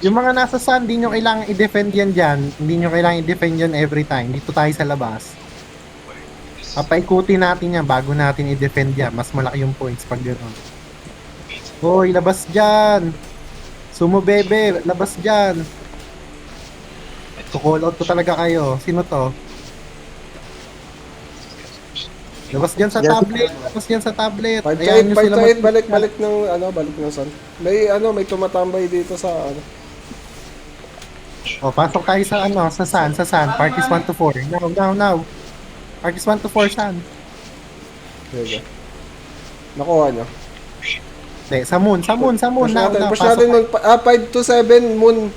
Yung mga nasa sun, hindi nyo kailangan i-defend yan dyan. Hindi nyo kailangan i-defend yan every time. Dito tayo sa labas. Papaikutin natin yan bago natin i-defend yan. Mas malaki yung points pag gano'n. Hoy, labas dyan! Sumo bebe, labas dyan! Call out ko talaga kayo. Sino to? Labas dyan sa Yes. tablet. Labas dyan sa tablet. 5 to 8, Ayan nyo 5 sila to 8, mag- balik ng, balik ng sun. May tumatambay dito sa, O, pasok tayo sa sa sun. Parties 1 to 4. Now. Parties 1 to 4, sun. Sige. Nakuha nyo. Hindi, sa moon. Push natin, Now, push natin nun. 5 to 7, moon.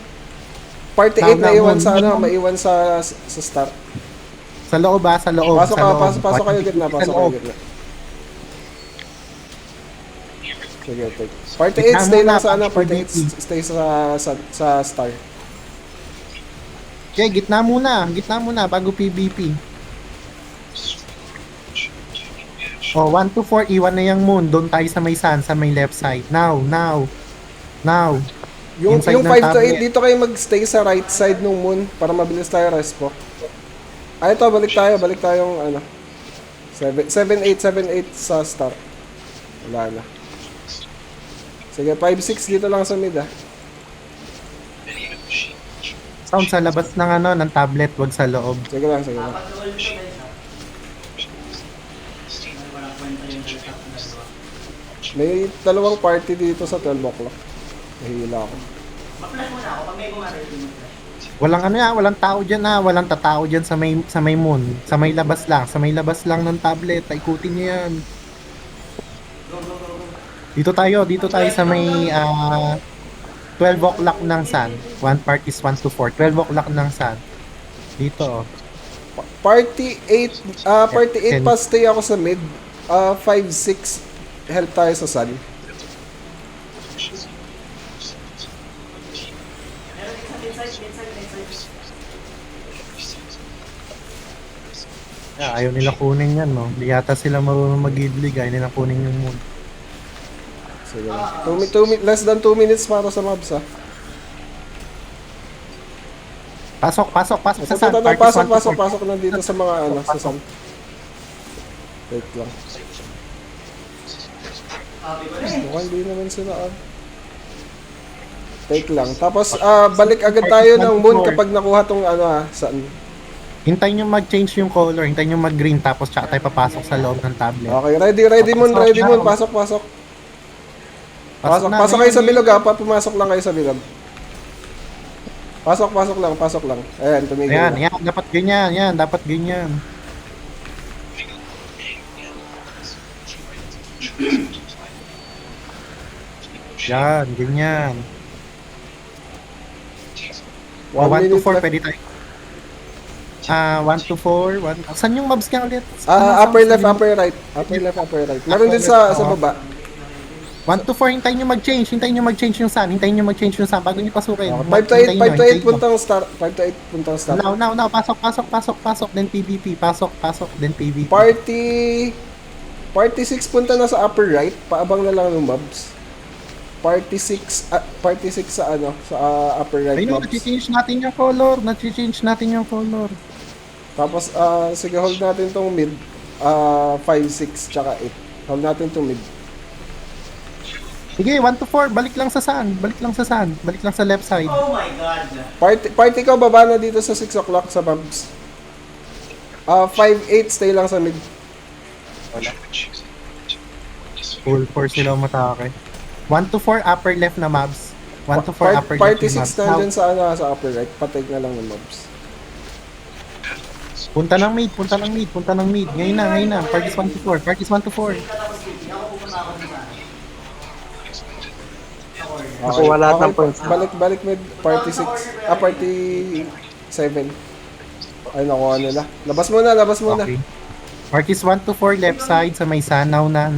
Party 8 na iwan sa, maiwan sa start. Sa loob sa loob. Pasok sa ka, loob. pasok kayo gitna, Sa pasok kayo loob. gitna. Sige, take. Party 8, stay lang sa party 8, stay sa star. Okay, gitna muna bago PvP. Oh, 1 to 4, iwan na yung moon. Doon tayo sa may sun, sa may left side. Now. Yung Inside ng 5 to 8, tablet. dito kayo magstay sa right side ng moon para mabilis tayo respo. Ito, balik tayong 7-8 sa start. Wala na. Sige, 5-6 dito lang sa mid Sound sa labas ng ng tablet, wag sa loob. Sige lang. May dalawang party dito sa 12 o'clock. Nahihila ako. Walang tao diyan walang tatao diyan sa may moon, sa may labas lang ng tablet. Ikutin niyo 'yan. Dito tayo sa may 12 o'clock ng sun. One parties 1 to 4. 12 o'clock ng sun. Dito. Party 8 pa stay ako sa mid. 5-6 help tayo sa sun. Ayaw nila kunin yan, no? Hindi yata sila marunong mag-iblig. Ayaw nila kunin yung moon. Sige. Less than 2 minutes para sa mobs Pasok sa sun. Pasok na dito sa mga sa sun. Wait lang. Mukhang hindi naman sila Take lang. Tapos balik agad tayo ng moon kapag nakuha tong sun. Hintayin nyo mag-change yung color. Hintayin nyo mag-green. Tapos tsaka tayo papasok sa loob ng tablet. Okay, ready moon. Pasok. Pasok kayo sa bilog pumasok lang kayo sa bilog. Pasok lang. Ayan, tumigil. Ayan, dapat ganyan. Yan, ganyan. 1 to 4, pwede tayo. 1 to 4, saan yung mobs niya ulit? Upper left, upper right. Meron din sa baba. 1 to 4, hintayin nyo mag-change yung sun. Bago nyo pasukin. 5 to 8 puntang start. Now, pasok, then PvP. Pasok, then PvP. Party 6 punta na sa upper right. Paabang na lang ng mobs. Party 6 sa sa upper right Ayun, mobs. na-change natin yung color. Tapos sige, hold natin tong mid. 5, 6 tsaka 8. Hold natin tong mid. Sige, 1 to 4, balik lang sa left side. Oh my God! Party ko baba na dito sa 6 o'clock sa mobs. 5, 8 stay lang sa mid. Full force sila umatake. 1 to 4, upper left na mobs. 1 to 4, upper left Party na 6 mobs. nandun sa upper right. Patay na lang ng mobs. Punta ng mid. Ngayon na. Parties 1 to 4. Ako wala ng points. Balik mid. Party 6. Party 7. Ay, nakuha nila. Labas muna. Okay. Parties 1 to 4, left side sa may sun. Now na.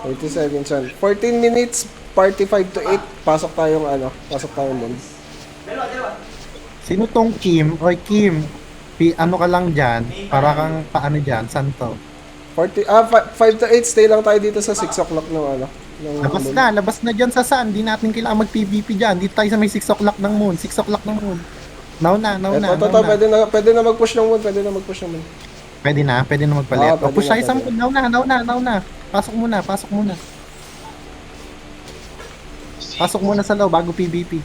37 chan. 14 minutes. Party 5 to 8. Pasok tayong moon. Sino tong Kim? Oy, Kim. Ano ka lang dyan? Para kang paano dyan? Saan to? 5 to 8. Stay lang tayo dito sa 6 o'clock ng Labas na dyan sa sun. Di natin kailangan mag-PvP dyan. Dito tayo sa may 6 o'clock ng moon. 6 o'clock ng moon. Now na. Ito, pwede na mag-push ng moon, pwede na mag-push ng moon. Pwede na magpalit. Pwede Push na, tayo sa pwede. moon. Now na. Pasok muna. Pasok muna sa loob bago PvP.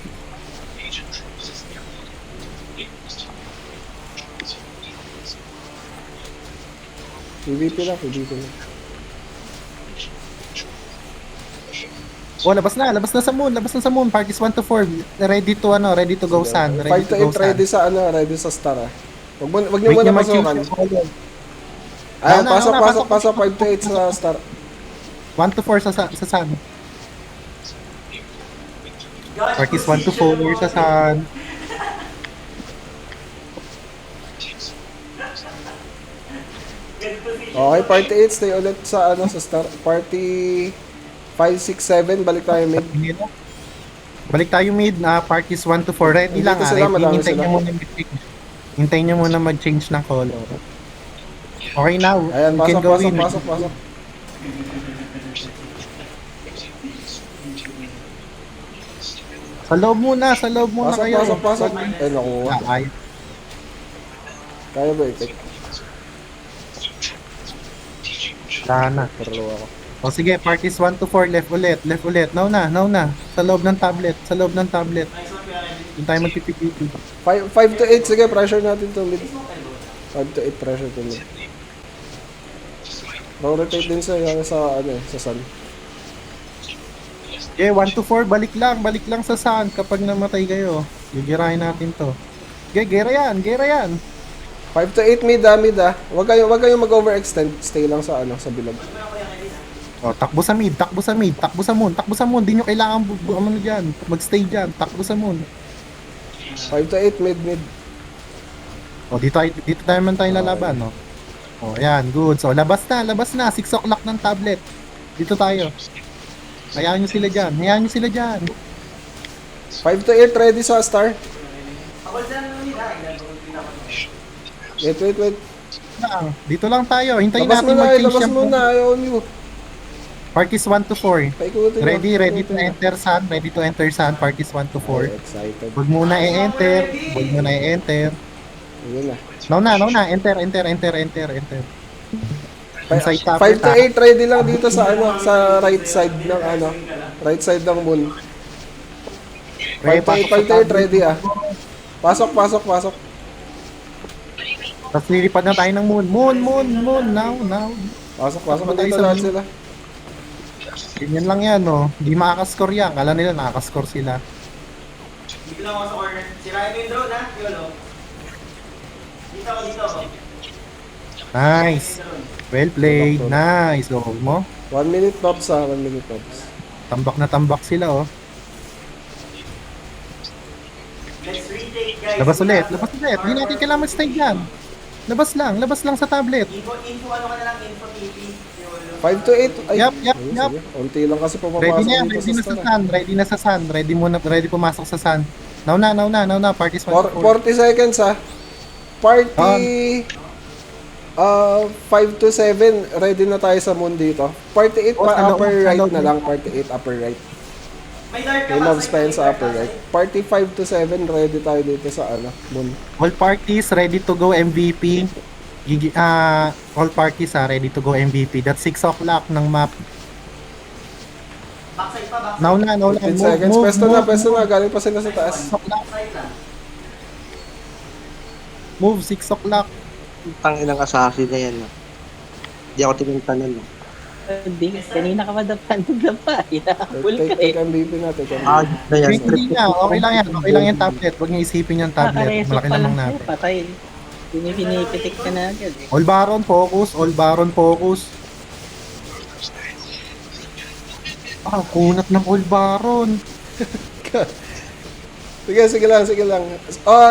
PvP lang. Oh, labas na sa moon. Parties 1 to 4. Ready to go sun. 5 to 8 ready sa ready sa star Wag niyo Wait muna niya mag-change pasukan. yung color. Ayan, Nauna, pasok 5 to 8 sa star. 1 to 4 sa sun. Parties 1 to 4 sa sun. Okay, party 8 stay ulit sa sa star. Party 5, 6, 7 balik tayo mid. Balik tayo mid na parties 1 to 4. Ready lang Dito sila, ready. madami Hintayin sila. nyo muna mag-change. Hintayin nyo muna mag-change ng color. Okay now. Ayan, We can go in. pasok. Sa loob muna kayo. Pasok. Eh, nakuha. Ay, Kaya ba i-take? wala na. Paralo ako. O sige, parties 1 to 4, left ulit. Now na. Sa loob ng tablet. Doon tayo magpipipipi. 5 to 8, sige, pressure natin to mid. 5 to 8 pressure to mid. Rotate din sa sun. Okay, 1 to 4, balik lang sa sun kapag namatay kayo. Gigirahin natin to. Okay, gera yan. 5 to 8 mid. Wag kayong mag-overextend. Stay lang sa sa bilog. O, takbo sa mid, takbo sa moon. Di nyo kailangan dyan, magstay dyan, takbo sa moon. 5 to 8 mid. O, dito naman tayo lalaban, no? O, ayan, good. So, labas na, 6 o'clock ng tablet. Dito tayo. Hayaan nyo sila dyan. 5 to 8 ready sa star. Wait. Dito lang tayo. Hintayin Labas natin mo na, mag-change labas yung mo na. Ayaw niyo. Parties 1 to 4. Paikutin mo. Ready to enter sun. Parties 1 to 4. Excited. Huwag muna i-enter. Yun na. Now na. Enter. Inside tablet, 5 to 8 ready lang dito sa sa right side ng right side ng moon. 5 to 8 ready Pasok. Tapos lilipad na tayo ng moon. Moon. Now. Pasok Pasok dito tayo sa lahat moon. sila. Ganyan lang yan, no? Hindi makakascore yan. Kala nila nakakascore sila. Dito lang ako sa corner. Sirain mo yung drone, ha? Yolo. Dito ako. Nice. Well played. Nice. So, mo? 1 minute tops 1 minute tops. Tambak na tambak sila, oh. Let's retake, guys. Labas ulit. Hindi natin kailangan mag-stay dyan. Labas lang sa tablet. Info, ano ka na lang, info TV. Yolo. 5 to 8. Ay, Yup. sige. Unti lang kasi pumapasok Ready na yan. dito Ready na sa sun. Ready pumasok sa sun. Now na. Parties 1 to 4. 40 seconds Party 5 to 7 ready na tayo sa moon dito. Party 8 Oh, sa loob, upper sa right loob. na lang. Party 8 upper right. May dart ka May ba? mouse pa yan sa upper right. Party 5 to 7 ready tayo dito sa moon. All parties ready to go MVP. All parties ready to go MVP. That's 6 o'clock ng map. Backside pa, backside. Now na. 15 seconds. Pwesto na. Galing pa sila sa taas. Backside lang. Move 6 o'clock. Tang inang assassin na yan. Hindi ako tinuntanan. Hindi, kanina ka pa dapa. Inahabol ka Take eh. MVP na. Take MVP. Na yan. Hindi nga, okay lang yan tablet. Huwag niyo isipin yung tablet. Kakareso Malaki pa lamang lang natin. sa'yo, patay. Pinipitik ka na agad eh. All Baron focus. Kunat ng All Baron. Sige lang.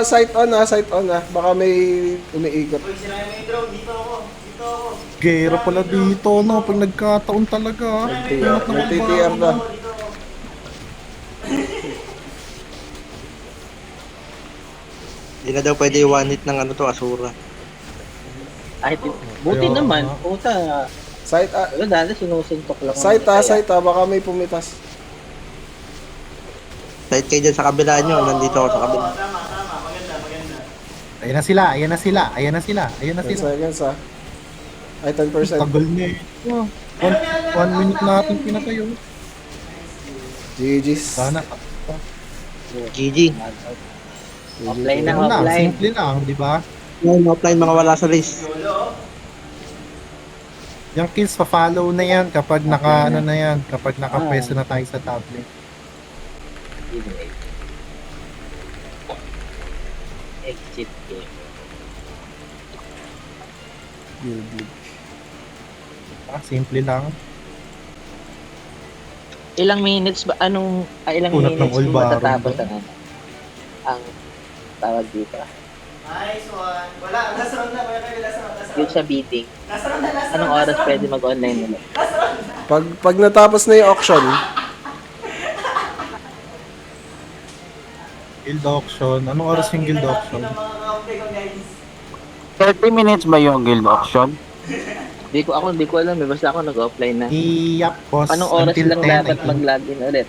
Sight on Baka may umiikot. Uy, sirain mo yung drone. Dito ako. Gera pala dito, no? Pag nagkataon talaga. Kunat ng All TTR Baron. na. Dito ako. Hindi na daw pwede i-one hit ng Asura. Ay, buti Ayaw, naman. ah. Puta, Site, Pero dati sinusuntok lang. site, baka may pumitas. Kahit kayo dyan sa kabila nyo, nandito ako sa kabila. Oo, tama, tama. Maganda, maganda. Ayan na sila, ayan na sila, ayan na sila, ayan na 10 sila. seconds Ay, 10%. Tagal na eh. Oh, one minute na ating pinatayo. GG's. Sana. GG. Offline na, Ano lang, offline. simple lang, di ba? Yung offline mga wala sa race. Yolo. Yung kills pa-follow na yan kapag naka ano na yan, kapag nakapwesto na tayo sa tablet. Exit game. Guild League. Simple lang. Ilang minutes ba? Ilang Punot ng minutes kung Olbaro. matatapos ang tawag dito? Nice one. Wala, last round na. Last round. Yung sa bidding. Last round na, last round. Anong oras pwede mag-online ulit? Pag natapos na yung auction, Guild auction. Anong oras yung guild auction? Ng mga kaunti ko, guys. 30 minutes ba yung guild auction? Hindi ko alam eh. Basta ako nag-offline na. Iyap, boss. Anong oras Until lang 10, dapat I think. mag-login ulit?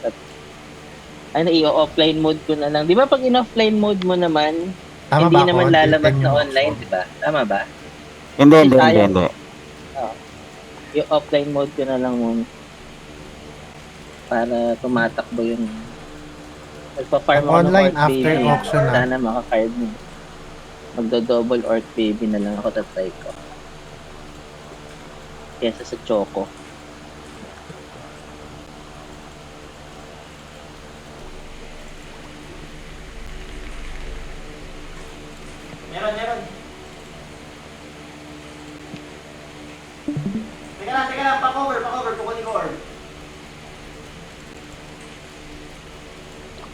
I-offline mode ko na lang. Di ba pag in-offline mode mo naman, Tama hindi ba ako? naman Until lalabas 10 na yung online, auction. di ba? Tama ba? Hindi, hindi, Tayo. hindi, hindi. Yung offline mode ko na lang muna. Para tumatakbo yung... Nagpa-farm ako ng Online Orc after Baby. auction na. Sana maka-card mo. Magdo-double Orc Baby na lang ako tatry ko. Kesa sa Choco. Meron. Teka lang. Pa-cover. Kukunin ko orb.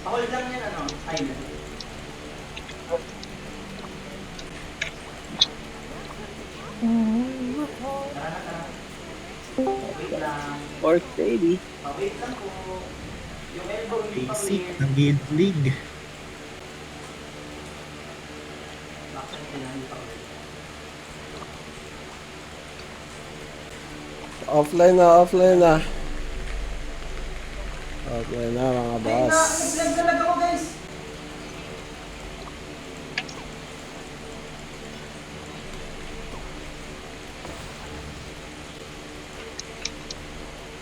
Pa-hold lang yan, ano? Island. Tara. Wait lang. Orc Baby. Wait lang po. Yung elbow hindi pa Basic clear. ng Guild League. Bakit hindi pa clear? offline na. Offline na mga boss. Nag-vlog talaga ako, guys.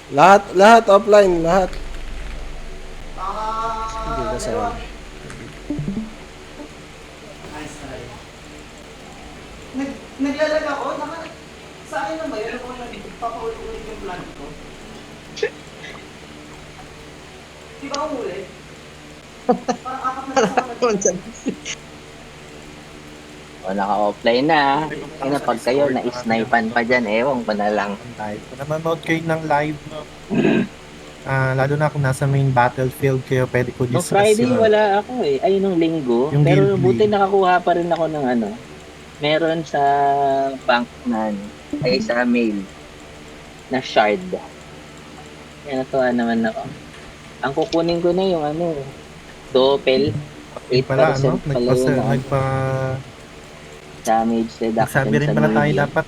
Lahat offline, lahat. Hindi Ah, ka sa nice talaga. Naglalag ako, sa akin lang ba yun? Ako nagpapaulit-ulit yung plan ko. Di ba umulit? Parang apat na kasama O, naka-offline na. Kaya pag kayo na-snipan pa dyan, ewan ko na lang. Live. Kung nanonood kayo ng live, lalo na kung nasa main battlefield kayo, pwede ko Nung discuss Friday, yun. wala ako eh. Ay, nung linggo. Yung Pero Guild buti League. nakakuha pa rin ako ng ano. Meron sa bank na ano, ay sa mail na shard. Kaya natuwa naman ako. Ang kukunin ko na yung ano, doppel. 8% Pala, ano? pala yun. Nagpa Damage reduction Nagsabi rin sa pala new tayo game. dapat